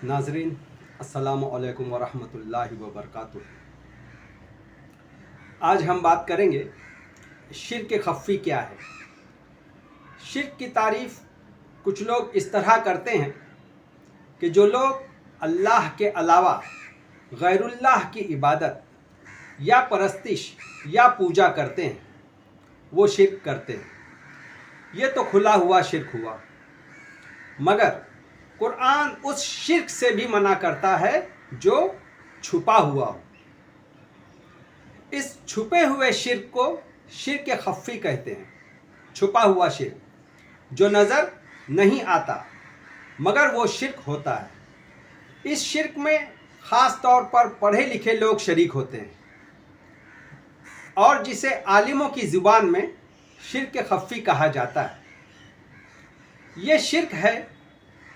नाजरीन अस्सलामु अलैकुम वरहमतुल्लाहि वबरकातुह। आज हम बात करेंगे शिर्क खफ़ी क्या है। शिर्क की तारीफ़ कुछ लोग इस तरह करते हैं कि जो लोग अल्लाह के अलावा गैरुल्लाह की इबादत या परस्तिश या पूजा करते हैं वो शिर्क करते हैं। ये तो खुला हुआ शिर्क हुआ, मगर कुरान उस शिर्क से भी मना करता है जो छुपा हुआ हो। इस छुपे हुए शिर्क को शिर्क खफ़ी कहते हैं। छुपा हुआ शिर्क जो नज़र नहीं आता मगर वो शिर्क होता है। इस शिर्क में ख़ास तौर पर पढ़े लिखे लोग शरीक होते हैं और जिसे आलिमों की ज़ुबान में शिर्क खफ़ी कहा जाता है। ये शिर्क है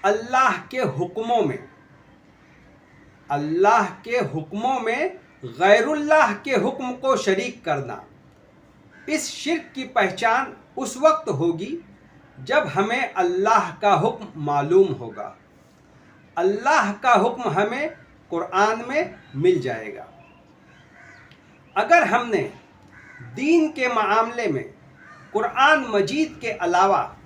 अल्लाह के हुक्मों में, अल्लाह के हुक्मों में गैरुल्लाह के हुक्म को शरीक करना। इस शिर्क की पहचान उस वक्त होगी जब हमें अल्लाह का हुक्म मालूम होगा। अल्लाह का हुक्म हमें कुरान में मिल जाएगा। अगर हमने दीन के मामले में कुरान मजीद के अलावा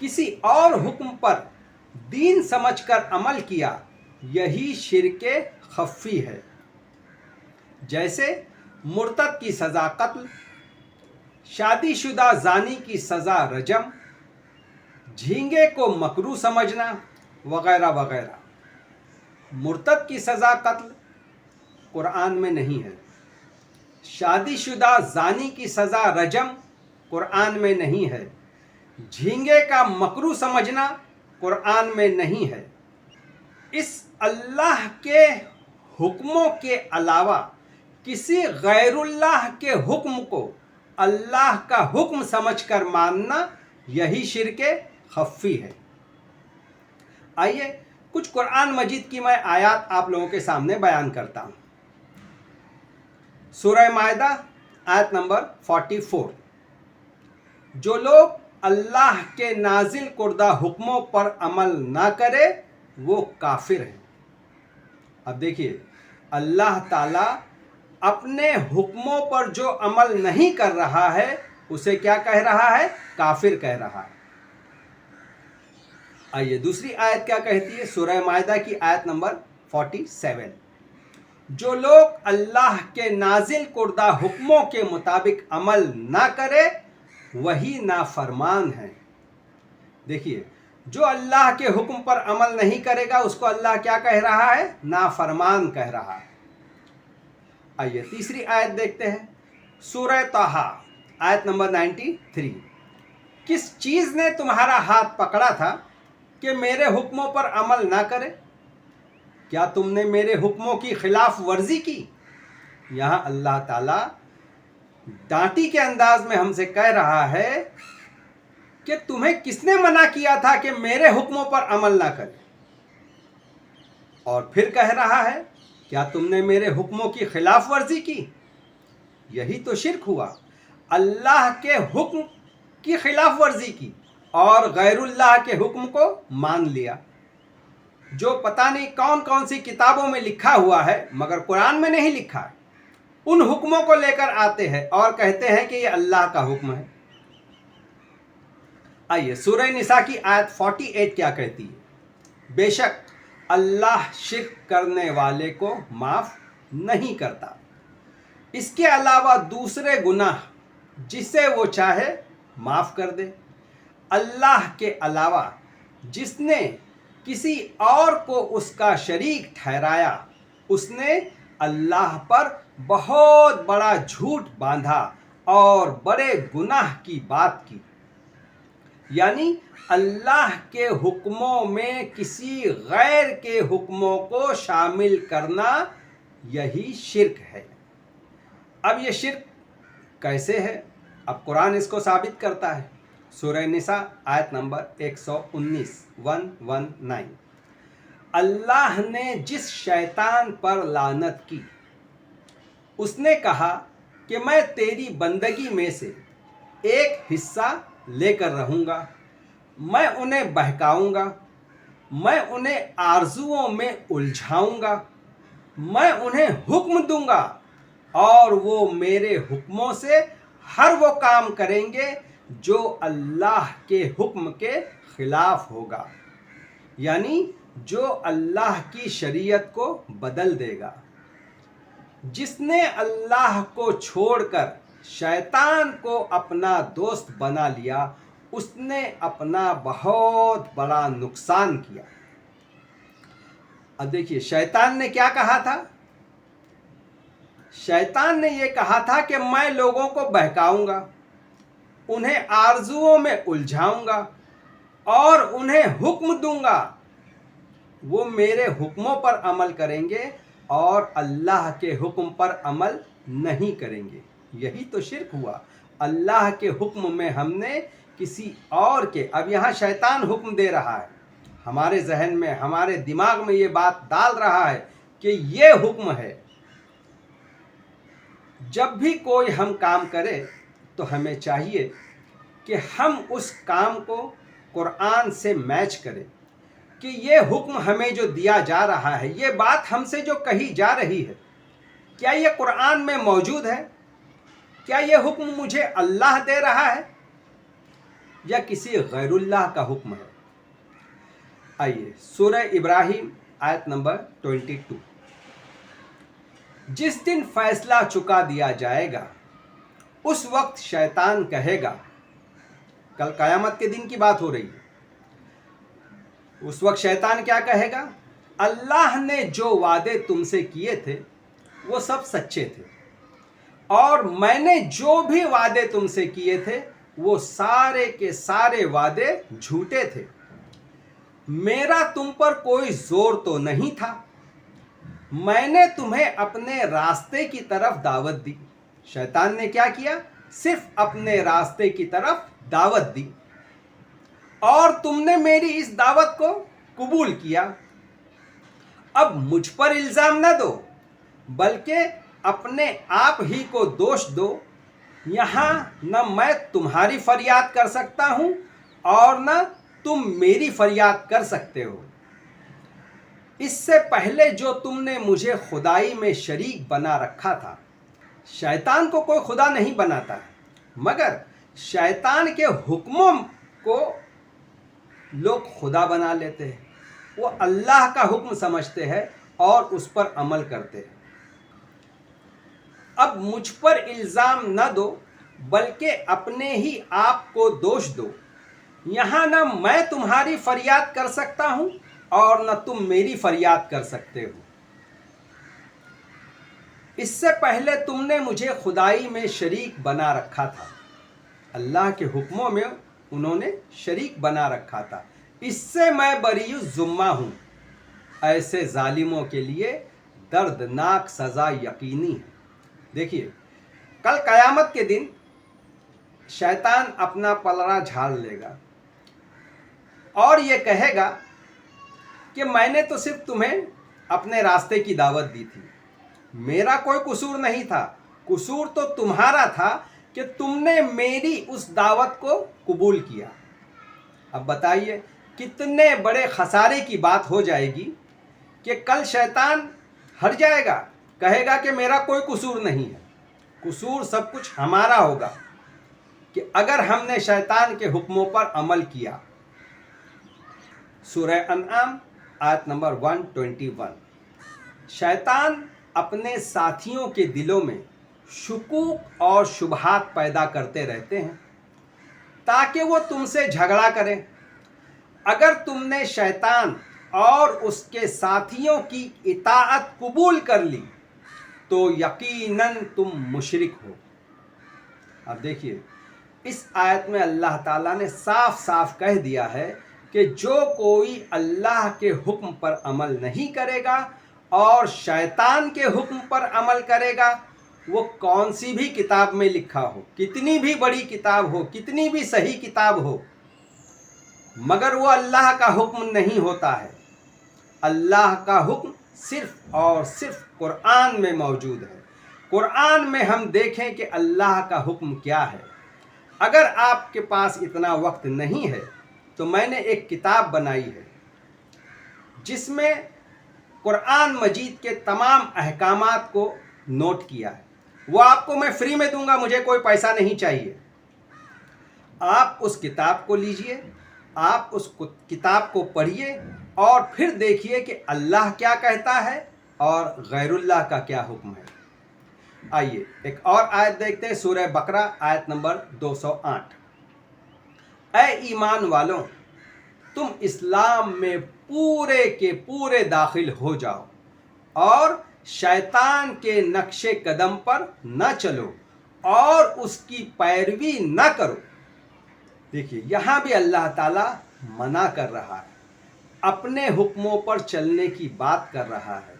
किसी और हुक्म पर दीन समझकर अमल किया, यही शिर्क खफ़ी है। जैसे मुर्तद की सज़ा कत्ल, शादीशुदा जानी की सज़ा रजम, झींगे को मकरूह समझना वगैरह वगैरह। मुर्तद की सज़ा कत्ल कुरान में नहीं है। शादीशुदा जानी की सज़ा रजम कुरान में नहीं है। झींगे का मकरूह समझना कुरान में नहीं है। इस अल्लाह के हुक्मों के अलावा किसी गैरुल्लाह के हुक्म को अल्लाह का हुक्म समझकर मानना, यही शिर्क खफ़ी है। आइए कुछ कुरान मजीद की मैं आयत आप लोगों के सामने बयान करता हूँ। सूरह माइदा आयत नंबर 44। जो लोग अल्लाह के नाजिल कुर्दा हुक्मों पर अमल ना करे वो काफिर हैं। अब देखिए, अल्लाह ताला अपने हुक्मों पर जो अमल नहीं कर रहा है उसे क्या कह रहा है? काफिर कह रहा है। आइए दूसरी आयत क्या कहती है, सूरह माइदा की आयत नंबर 47। जो लोग अल्लाह के नाजिल कुर्दा हुक्मों के मुताबिक अमल ना करे वही नाफरमान है। देखिए, जो अल्लाह के हुक्म पर अमल नहीं करेगा उसको अल्लाह क्या कह रहा है? नाफरमान कह रहा है। आइए तीसरी आयत देखते हैं, सूरह ताहा आयत नंबर 93। किस चीज़ ने तुम्हारा हाथ पकड़ा था कि मेरे हुक्मों पर अमल ना करे? क्या तुमने मेरे हुक्मों की खिलाफ वर्जी की? यहाँ अल्लाह ताला डांटी के अंदाज में हमसे कह रहा है कि तुम्हें किसने मना किया था कि मेरे हुक्मों पर अमल ना करे? और फिर कह रहा है क्या तुमने मेरे हुक्मों की खिलाफ वर्जी की? यही तो शिर्क हुआ। अल्लाह के हुक्म की खिलाफ वर्जी की और गैरुल्लाह के हुक्म को मान लिया, जो पता नहीं कौन कौन सी किताबों में लिखा हुआ है मगर कुरान में नहीं लिखा है। उन हुक्मों को लेकर आते हैं और कहते हैं कि ये अल्लाह का हुक्म है। आइए सूरह निसा की आयत 48 क्या कहती है? बेशक अल्लाह शिर्क करने वाले को माफ़ नहीं करता, इसके अलावा दूसरे गुनाह जिसे वो चाहे माफ़ कर दे। अल्लाह के अलावा जिसने किसी और को उसका शरीक ठहराया उसने अल्लाह पर बहुत बड़ा झूठ बांधा और बड़े गुनाह की बात की। यानी अल्लाह के हुक्मों में किसी गैर के हुक्मों को शामिल करना, यही शिर्क है। अब ये शिर्क कैसे है? अब कुरान इसको साबित करता है। सूरह निसा आयत नंबर 119। अल्लाह ने जिस शैतान पर लानत की उसने कहा कि मैं तेरी बंदगी में से एक हिस्सा लेकर रहूँगा, मैं उन्हें बहकाऊँगा, मैं उन्हें आरजुओं में उलझाऊंगा, मैं उन्हें हुक्म दूंगा और वो मेरे हुक्मों से हर वो काम करेंगे जो अल्लाह के हुक्म के खिलाफ होगा, यानी जो अल्लाह की शरीयत को बदल देगा। जिसने अल्लाह को छोड़कर शैतान को अपना दोस्त बना लिया, उसने अपना बहुत बड़ा नुकसान किया। अब देखिए शैतान ने क्या कहा था। शैतान ने यह कहा था कि मैं लोगों को बहकाऊंगा, उन्हें आरजुओं में उलझाऊंगा और उन्हें हुक्म दूंगा। वो मेरे हुक्मों पर अमल करेंगे और अल्लाह के हुक्म पर अमल नहीं करेंगे। यही तो शिर्क हुआ। अल्लाह के हुक्म में हमने किसी और के, अब यहाँ शैतान हुक्म दे रहा है, हमारे जहन में, हमारे दिमाग में ये बात डाल रहा है कि ये हुक्म है। जब भी कोई हम काम करे तो हमें चाहिए कि हम उस काम को कुरान से मैच करें कि ये हुक्म हमें जो दिया जा रहा है, ये बात हमसे जो कही जा रही है, क्या ये कुरान में मौजूद है? क्या ये हुक्म मुझे अल्लाह दे रहा है या किसी गैरुल्लाह का हुक्म है? आइए सूरह इब्राहिम आयत नंबर 22। जिस दिन फैसला चुका दिया जाएगा उस वक्त शैतान कहेगा, कल कयामत के दिन की बात हो रही है, उस वक्त शैतान क्या कहेगा? अल्लाह ने जो वादे तुमसे किए थे वो सब सच्चे थे और मैंने जो भी वादे तुमसे किए थे वो सारे के सारे वादे झूठे थे। मेरा तुम पर कोई जोर तो नहीं था, मैंने तुम्हें अपने रास्ते की तरफ दावत दी। शैतान ने क्या किया? सिर्फ अपने रास्ते की तरफ दावत दी और तुमने मेरी इस दावत को कबूल किया। अब मुझ पर इल्ज़ाम न दो बल्कि अपने आप ही को दोष दो। यहाँ न मैं तुम्हारी फरियाद कर सकता हूँ और न तुम मेरी फरियाद कर सकते हो। इससे पहले जो तुमने मुझे खुदाई में शरीक बना रखा था, शैतान को कोई खुदा नहीं बनाता है, मगर शैतान के हुक्मों को लोग खुदा बना लेते हैं। वो अल्लाह का हुक्म समझते हैं और उस पर अमल करते हैं। अब मुझ पर इल्ज़ाम न दो बल्कि अपने ही आप को दोष दो। यहाँ न मैं तुम्हारी फरियाद कर सकता हूँ और न तुम मेरी फरियाद कर सकते हो। इससे पहले तुमने मुझे खुदाई में शरीक बना रखा था, अल्लाह के हुक्मों में उन्होंने शरीक बना रखा था। इससे मैं बरीउ जुम्मा हूँ। ऐसे जालिमों के लिए दर्दनाक सज़ा यकीनी है। देखिए कल क़यामत के दिन शैतान अपना पलड़ा झाड़ लेगा और ये कहेगा कि मैंने तो सिर्फ तुम्हें अपने रास्ते की दावत दी थी, मेरा कोई कसूर नहीं था। कसूर तो तुम्हारा था कि तुमने मेरी उस दावत को कबूल किया। अब बताइए कितने बड़े खसारे की बात हो जाएगी कि कल शैतान हट जाएगा, कहेगा कि मेरा कोई कसूर नहीं है। कसूर सब कुछ हमारा होगा कि अगर हमने शैतान के हुक्मों पर अमल किया। सूरह अनआम आयत नंबर 121। शैतान अपने साथियों के दिलों में शुकूक और शुबहात पैदा करते रहते हैं ताकि वो तुमसे झगड़ा करें। अगर तुमने शैतान और उसके साथियों की इताअत कबूल कर ली तो यकीनन तुम मुशरिक हो। अब देखिए इस आयत में अल्लाह ताला ने साफ साफ कह दिया है कि जो कोई अल्लाह के हुक्म पर अमल नहीं करेगा और शैतान के हुक्म पर अमल करेगा, वो कौन सी भी किताब में लिखा हो, कितनी भी बड़ी किताब हो, कितनी भी सही किताब हो, मगर वो अल्लाह का हुक्म नहीं होता है। अल्लाह का हुक्म सिर्फ और सिर्फ कुरान में मौजूद है। कुरान में हम देखें कि अल्लाह का हुक्म क्या है। अगर आपके पास इतना वक्त नहीं है तो मैंने एक किताब बनाई है, जिस में कुरान मजीद के तमाम अहकामात को नोट किया है। वो आपको मैं फ्री में दूंगा, मुझे कोई पैसा नहीं चाहिए। आप उस किताब को लीजिए, आप उस किताब को पढ़िए और फिर देखिए कि अल्लाह क्या कहता है और गैरुल्लाह का क्या हुक्म है। आइए एक और आयत देखते हैं, सूरह बकरा आयत नंबर 208। ऐ ईमान वालों, तुम इस्लाम में पूरे के पूरे दाखिल हो जाओ और शैतान के नक्शे कदम पर न चलो और उसकी पैरवी न करो। देखिए यहाँ भी अल्लाह ताला मना कर रहा है, अपने हुक्मों पर चलने की बात कर रहा है,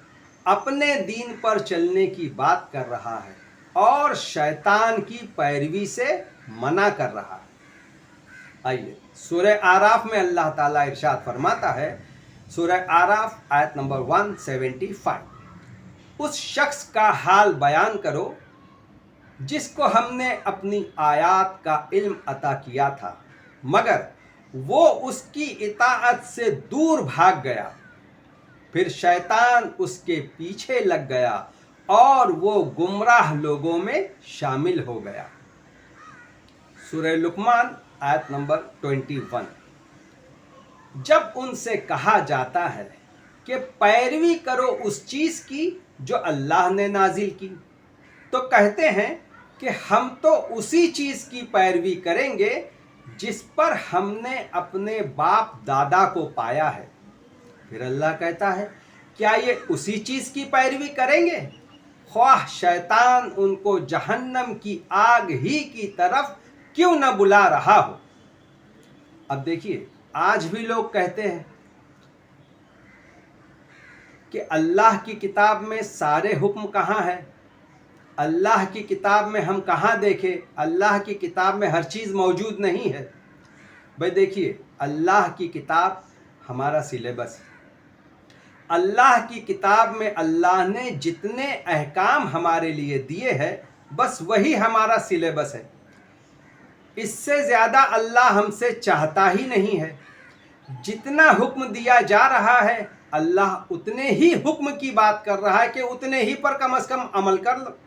अपने दीन पर चलने की बात कर रहा है और शैतान की पैरवी से मना कर रहा है। आइए सूरह आराफ में अल्लाह ताला इरशाद फरमाता है, सूरह आराफ आयत नंबर 175, उस शख्स का हाल बयान करो जिसको हमने अपनी आयात का इल्म अता किया था, मगर वो उसकी इताअत से दूर भाग गया, फिर शैतान उसके पीछे लग गया और वो गुमराह लोगों में शामिल हो गया। सूरह लुकमान आयत नंबर 21, जब उनसे कहा जाता है कि पैरवी करो उस चीज़ की जो अल्लाह ने नाजिल की, तो कहते हैं कि हम तो उसी चीज़ की पैरवी करेंगे जिस पर हमने अपने बाप दादा को पाया है। फिर अल्लाह कहता है, क्या ये उसी चीज़ की पैरवी करेंगे, ख्वाह शैतान उनको जहन्नम की आग ही की तरफ क्यों न बुला रहा हो। अब देखिए, आज भी लोग कहते हैं कि अल्लाह की किताब में सारे हुक्म कहाँ हैं, अल्लाह की किताब में हम कहाँ देखें, अल्लाह की किताब में हर चीज़ मौजूद नहीं है। भाई देखिए, अल्लाह की किताब हमारा सिलेबस है। अल्लाह की किताब में अल्लाह ने जितने अहकाम हमारे लिए दिए हैं, बस वही हमारा सिलेबस है। इससे ज़्यादा अल्लाह हमसे चाहता ही नहीं है। जितना हुक्म दिया जा रहा है, अल्लाह उतने ही हुक्म की बात कर रहा है कि उतने ही पर कम से कम अमल कर लो।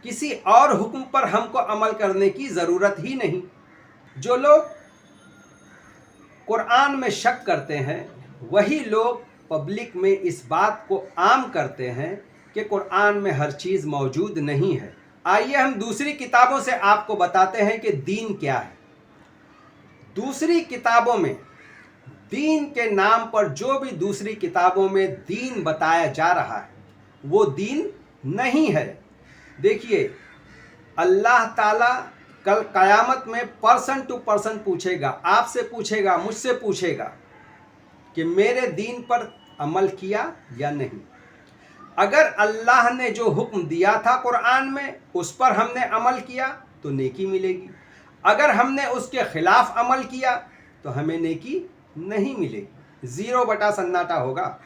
किसी और हुक्म पर हमको अमल करने की ज़रूरत ही नहीं। जो लोग कुरान में शक करते हैं, वही लोग पब्लिक में इस बात को आम करते हैं कि कुरान में हर चीज़ मौजूद नहीं है। आइए हम दूसरी किताबों से आपको बताते हैं कि दीन क्या है। दूसरी किताबों में दीन के नाम पर जो भी दूसरी किताबों में दीन बताया जा रहा है, वो दीन नहीं है। देखिए, अल्लाह ताला कल क़यामत में पर्सन टू पर्सन पूछेगा, आपसे पूछेगा, मुझसे पूछेगा कि मेरे दीन पर अमल किया या नहीं। अगर अल्लाह ने जो हुक्म दिया था कुरान में, उस पर हमने अमल किया तो नेकी मिलेगी। अगर हमने उसके खिलाफ अमल किया तो हमें नेकी नहीं मिलेगी, 0 बटा सन्नाटा होगा।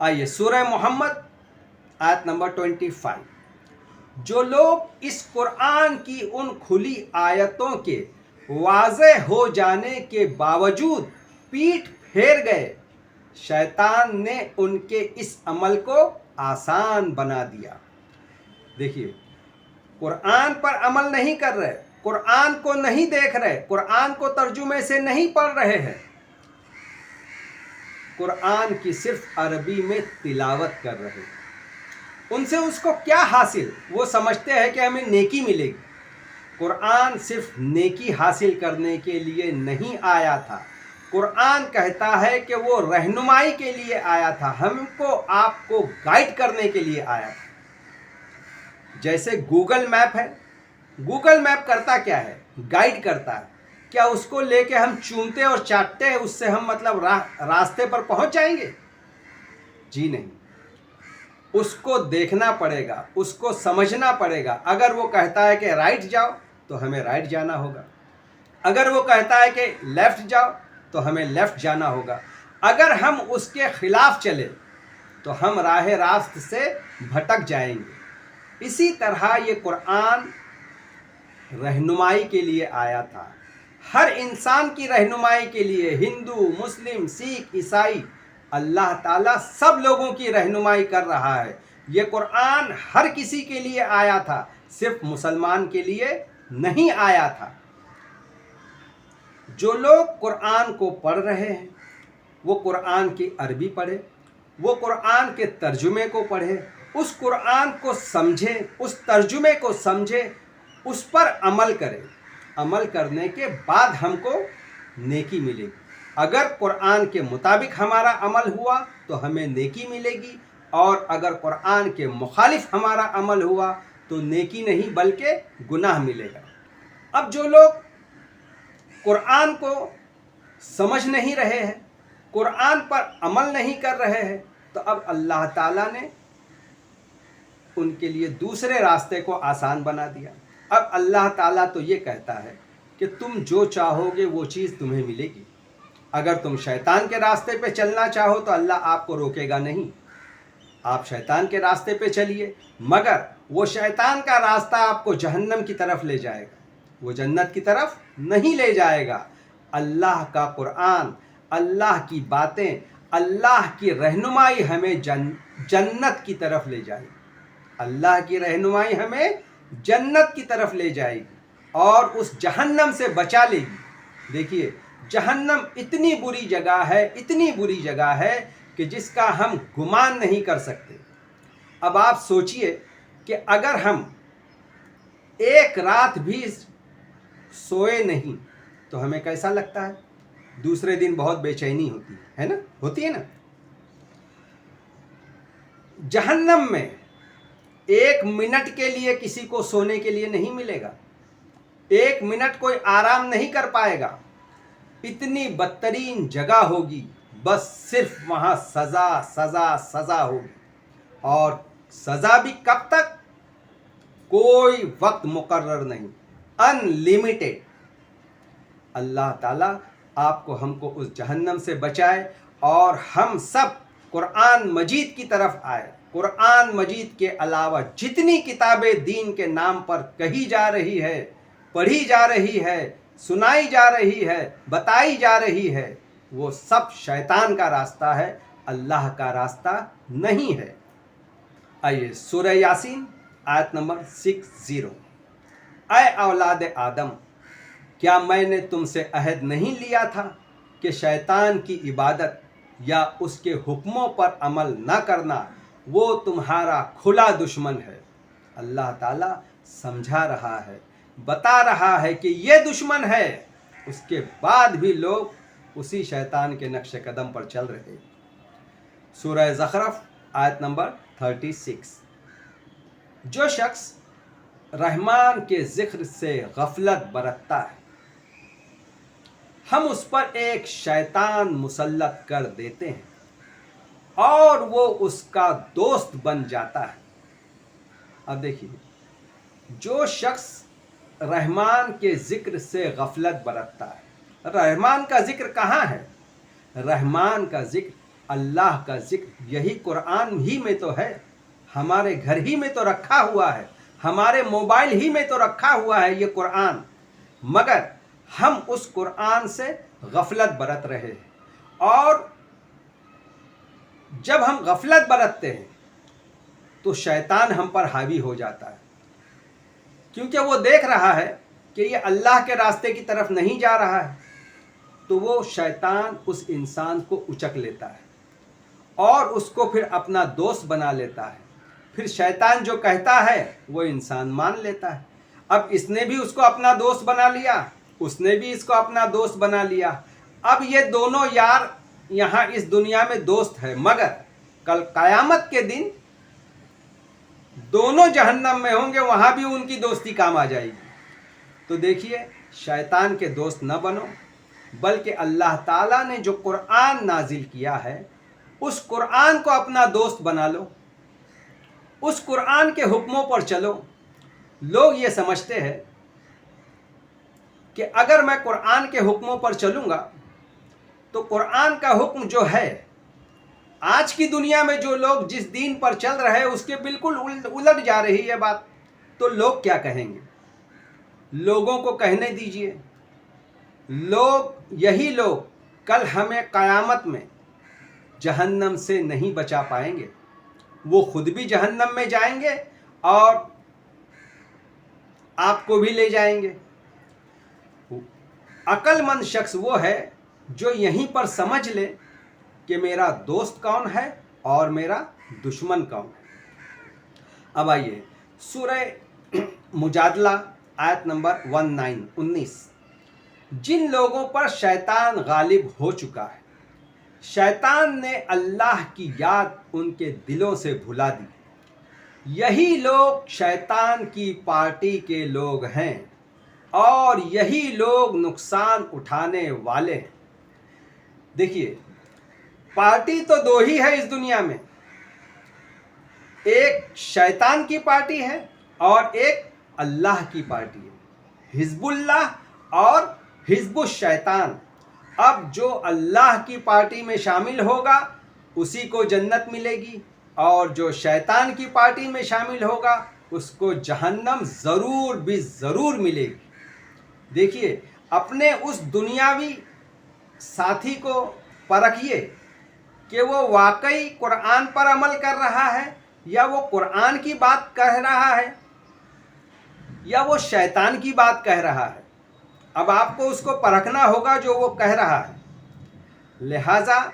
आइए सूरह मोहम्मद आयत नंबर 25, जो लोग इस कुरान की उन खुली आयतों के वाज़े हो जाने के बावजूद पीठ फेर गए, शैतान ने उनके इस अमल को आसान बना दिया। देखिए, कुरान पर अमल नहीं कर रहे, कुरान को नहीं देख रहे, कुरान को तर्जुमे से नहीं पढ़ रहे हैं, कुरान की सिर्फ अरबी में तिलावत कर रहे हैं। उनसे उसको क्या हासिल, वो समझते हैं कि हमें नेकी मिलेगी। कुरान सिर्फ नेकी हासिल करने के लिए नहीं आया था। कुरान कहता है कि वो रहनुमाई के लिए आया था, हमको आपको गाइड करने के लिए आया था। जैसे गूगल मैप है, गूगल मैप करता क्या है, गाइड करता है। क्या उसको लेके हम चूमते और चाटते हैं, उससे हम मतलब रास्ते पर पहुंच जाएंगे? जी नहीं, उसको देखना पड़ेगा, उसको समझना पड़ेगा। अगर वो कहता है कि राइट जाओ तो हमें राइट जाना होगा, अगर वो कहता है कि लेफ़्ट जाओ तो हमें लेफ़्ट जाना होगा। अगर हम उसके खिलाफ चले तो हम राह रास्त से भटक जाएंगे। इसी तरह ये कुरान रहनुमाई के लिए आया था, ہر انسان کی رہنمائی کے لیے، ہندو، مسلم، سکھ، عیسائی، اللہ تعالیٰ سب لوگوں کی رہنمائی کر رہا ہے۔ یہ قرآن ہر کسی کے لیے آیا تھا، صرف مسلمان کے لیے نہیں آیا تھا۔ جو لوگ قرآن کو پڑھ رہے ہیں وہ قرآن کی عربی پڑھے، وہ قرآن کے ترجمے کو پڑھے، اس قرآن کو سمجھے، اس ترجمے کو سمجھے، اس پر عمل کرے۔ عمل کرنے کے بعد ہم کو نیکی ملے گی۔ اگر قرآن کے مطابق ہمارا عمل ہوا تو ہمیں نیکی ملے گی، اور اگر قرآن کے مخالف ہمارا عمل ہوا تو نیکی نہیں بلکہ گناہ ملے گا۔ اب جو لوگ قرآن کو سمجھ نہیں رہے ہیں، قرآن پر عمل نہیں کر رہے ہیں، تو اب اللہ تعالیٰ نے ان کے لیے دوسرے راستے کو آسان بنا دیا۔ اب اللہ تعالیٰ تو یہ کہتا ہے کہ تم جو چاہو گے وہ چیز تمہیں ملے گی۔ اگر تم شیطان کے راستے پہ چلنا چاہو تو اللہ آپ کو روکے گا نہیں، آپ شیطان کے راستے پہ چلیے، مگر وہ شیطان کا راستہ آپ کو جہنم کی طرف لے جائے گا، وہ جنت کی طرف نہیں لے جائے گا۔ اللہ کا قرآن، اللہ کی باتیں، اللہ کی رہنمائی ہمیں جنت کی طرف لے جائے گی۔ اللہ کی رہنمائی ہمیں جنت کی طرف لے جائے گی اور اس جہنم سے بچا لے گی۔ دیکھیے، جہنم اتنی بری جگہ ہے، اتنی بری جگہ ہے کہ جس کا ہم گمان نہیں کر سکتے۔ اب آپ سوچئے کہ اگر ہم ایک رات بھی سوئے نہیں تو ہمیں کیسا لگتا ہے؟ دوسرے دن بہت بے چینی ہوتی ہے نا؟ ہوتی ہے نا؟ جہنم میں ایک منٹ کے لیے کسی کو سونے کے لیے نہیں ملے گا، ایک منٹ کوئی آرام نہیں کر پائے گا۔ اتنی بدترین جگہ ہوگی، بس صرف وہاں سزا سزا سزا ہوگی، اور سزا بھی کب تک؟ کوئی وقت مقرر نہیں، ان لمیٹڈ۔ اللہ تعالیٰ آپ کو، ہم کو اس جہنم سے بچائے اور ہم سب قرآن مجید کی طرف آئے۔ قرآن مجید کے علاوہ جتنی کتابیں دین کے نام پر کہی جا رہی ہے، پڑھی جا رہی ہے، سنائی جا رہی ہے، بتائی جا رہی ہے، وہ سب شیطان کا راستہ ہے، اللہ کا راستہ نہیں ہے۔ آئیے سورہ یاسین آیت نمبر 60۔ اے اولاد آدم، کیا میں نے تم سے عہد نہیں لیا تھا کہ شیطان کی عبادت یا اس کے حکموں پر عمل نہ کرنا وہ تمہارا کھلا دشمن ہے۔ اللہ تعالیٰ سمجھا رہا ہے، بتا رہا ہے کہ یہ دشمن ہے، اس کے بعد بھی لوگ اسی شیطان کے نقش قدم پر چل رہے ہیں۔ سورہ زخرف آیت نمبر 36۔ جو شخص رحمان کے ذکر سے غفلت برتتا ہے، ہم اس پر ایک شیطان مسلط کر دیتے ہیں اور وہ اس کا دوست بن جاتا ہے۔ اب دیکھیے، جو شخص رحمان کے ذکر سے غفلت برتتا ہے، رحمان کا ذکر کہاں ہے؟ رحمان کا ذکر، اللہ کا ذکر یہی قرآن ہی میں تو ہے، ہمارے گھر ہی میں تو رکھا ہوا ہے، ہمارے موبائل ہی میں تو رکھا ہوا ہے یہ قرآن، مگر ہم اس قرآن سے غفلت برت رہے ہیں۔ اور جب ہم غفلت برتتے ہیں تو شیطان ہم پر حاوی ہو جاتا ہے، کیونکہ وہ دیکھ رہا ہے کہ یہ اللہ کے راستے کی طرف نہیں جا رہا ہے، تو وہ شیطان اس انسان کو اچک لیتا ہے اور اس کو پھر اپنا دوست بنا لیتا ہے۔ پھر شیطان جو کہتا ہے وہ انسان مان لیتا ہے۔ اب اس نے بھی اس کو اپنا دوست بنا لیا، اس نے بھی اس کو اپنا دوست بنا لیا۔ اب یہ دونوں یار یہاں اس دنیا میں دوست ہے، مگر کل قیامت کے دن دونوں جہنم میں ہوں گے، وہاں بھی ان کی دوستی کام آ جائے گی۔ تو دیکھیے، شیطان کے دوست نہ بنو، بلکہ اللہ تعالیٰ نے جو قرآن نازل کیا ہے اس قرآن کو اپنا دوست بنا لو، اس قرآن کے حکموں پر چلو۔ لوگ یہ سمجھتے ہیں کہ اگر میں قرآن کے حکموں پر چلوں گا تو قرآن کا حکم جو ہے، آج کی دنیا میں جو لوگ جس دین پر چل رہے ہیں اس کے بالکل الٹ جا رہی ہے بات، تو لوگ کیا کہیں گے؟ لوگوں کو کہنے دیجئے، यही लोग कल हमें क़यामत में जहन्नम से नहीं बचा पाएंगे। वो खुद भी जहन्नम में जाएंगे और आपको भी ले जाएंगे। अक्लमंद शख्स वो है जो यहीं पर समझ ले कि मेरा दोस्त कौन है और मेरा दुश्मन कौन है। अब आइए सूरह मुजादला आयत नंबर 19। जिन लोगों पर शैतान गालिब हो चुका है, शैतान ने अल्लाह की याद उनके दिलों से भुला दी, यही लोग शैतान की पार्टी के लोग हैं और यही लोग नुकसान उठाने वाले हैं। देखिए, पार्टी तो दो ही है इस दुनिया में, एक शैतान की पार्टी है और एक अल्लाह की पार्टी है, हिजबुल्लाह और हिजबुश शैतान। अब जो अल्लाह की पार्टी में शामिल होगा उसी को जन्नत मिलेगी और जो शैतान की पार्टी में शामिल होगा उसको जहन्नम ज़रूर भी ज़रूर मिलेगी। देखिए, अपने उस दुनियावी साथी को परखिए कि वो वाकई कुरान पर अमल कर रहा है या वो कुरान की बात कह रहा है या वो शैतान की बात कह रहा है। अब आपको उसको परखना होगा जो वो कह रहा है। लिहाजा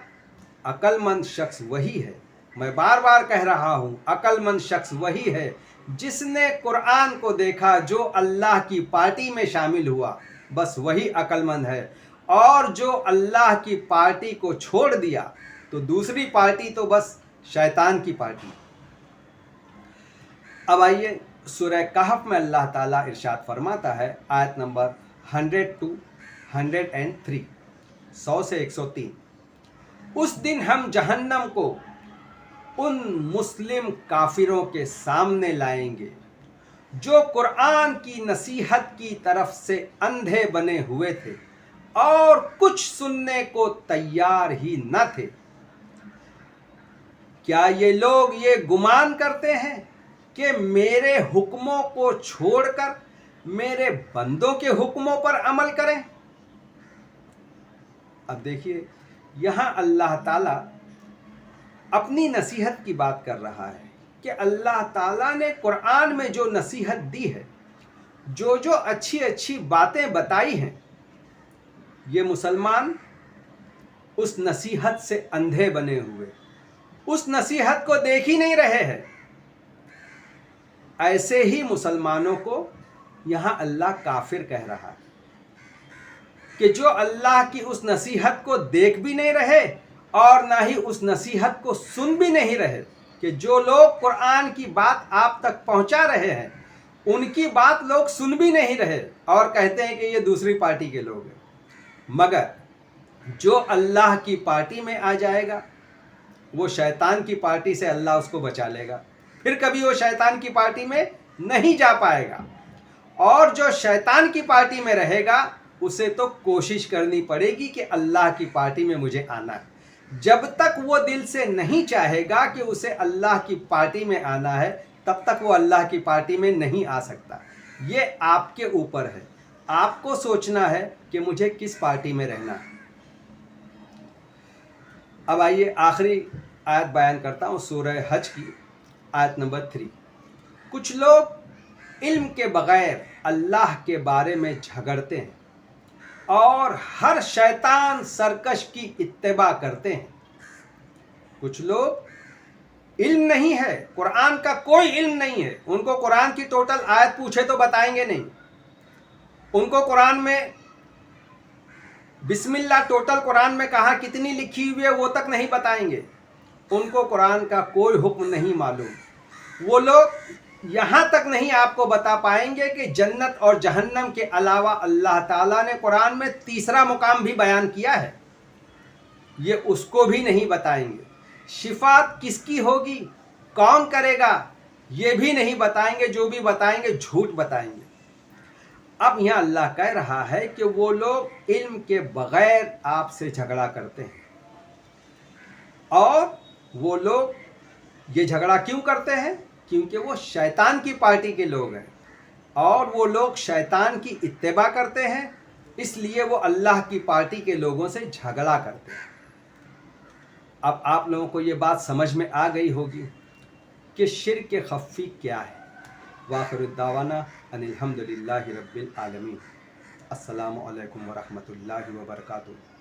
अक्लमंद शख्स वही है, मैं बार बार कह रहा हूँ, अक्लमंद शख्स वही है जिसने कुरान को देखा, जो अल्लाह की पार्टी में शामिल हुआ, बस वही अक्लमंद है। और जो अल्लाह की पार्टी को छोड़ दिया तो दूसरी पार्टी तो बस शैतान की पार्टी। अब आइए सूरह कहफ में अल्लाह ताला इरशाद फरमाता है, आयत नंबर 103, 100 से 103। उस दिन हम जहन्नम को उन मुस्लिम काफिरों के सामने लाएंगे जो कुरान की नसीहत की तरफ से अंधे बने हुए थे और कुछ सुनने को तैयार ही न थे। क्या ये लोग ये गुमान करते हैं कि मेरे हुक्मों को छोड़कर मेरे बंदों के हुक्मों पर अमल करें? अब देखिए, यहाँ अल्लाह ताला अपनी नसीहत की बात कर रहा है कि अल्लाह ताला ने कुरान में जो नसीहत दी है, जो जो अच्छी अच्छी बातें बताई हैं, ये मुसलमान उस नसीहत से अंधे बने हुए, उस नसीहत को देख ही नहीं रहे हैं। ऐसे ही मुसलमानों को यहाँ अल्लाह काफिर कह रहा है कि जो अल्लाह की उस नसीहत को देख भी नहीं रहे और ना ही उस नसीहत को सुन भी नहीं रहे, कि जो लोग कुरान की बात आप तक पहुंचा रहे हैं उनकी बात लोग सुन भी नहीं रहे और कहते हैं कि ये दूसरी पार्टी के लोग हैं। मगर जो अल्लाह की पार्टी में आ जाएगा वो शैतान की पार्टी से अल्लाह उसको बचा लेगा, फिर कभी वो शैतान की पार्टी में नहीं जा पाएगा। और जो शैतान की पार्टी में रहेगा उसे तो कोशिश करनी पड़ेगी कि अल्लाह की पार्टी में मुझे आना है। जब तक वो दिल से नहीं चाहेगा कि उसे अल्लाह की पार्टी में आना है, तब तक वो अल्लाह की पार्टी में नहीं आ सकता। ये आपके ऊपर है, आपको सोचना है कि मुझे किस पार्टी में रहना है। अब आइए आखिरी आयत बयान करता हूँ, सूरह हज की आयत नंबर 3। कुछ लोग इल्म के बगैर अल्लाह के बारे में झगड़ते हैं और हर शैतान सरकश की इत्तिबा करते हैं। कुछ लोग इल्म नहीं है, कुरान का कोई इल्म नहीं है, उनको कुरान की टोटल आयत पूछे तो बताएंगे नहीं, उनको कुरान में बिस्मिल्लाह टोटल कुरान में कहाँ कितनी लिखी हुई है वो तक नहीं बताएंगे, उनको कुरान का कोई हुक्म नहीं मालूम। वो लोग यहाँ तक नहीं आपको बता पाएंगे कि जन्नत और जहन्नम के अलावा अल्लाह ताला ने कुरान में तीसरा मुकाम भी बयान किया है, ये उसको भी नहीं बताएंगे। शिफात किसकी होगी, कौन करेगा, ये भी नहीं बताएंगे, जो भी बताएंगे झूठ बताएंगे। अब यहाँ अल्लाह कह रहा है कि वो लोग इल्म के बगैर आपसे झगड़ा करते हैं और वो लोग ये झगड़ा क्यों करते हैं, क्योंकि वो शैतान की पार्टी के लोग हैं और वो लोग शैतान की इत्तिबा करते हैं, اس لیے وہ اللہ کی پارٹی کے لوگوں سے جھگڑا کرتے ہیں۔ اب آپ لوگوں کو یہ بات سمجھ میں آ گئی ہوگی کہ شرک خفی کیا ہے۔ وآخر الدعوانا ان الحمد للہ رب العالمین۔ السلام علیکم ورحمۃ اللہ وبرکاتہ۔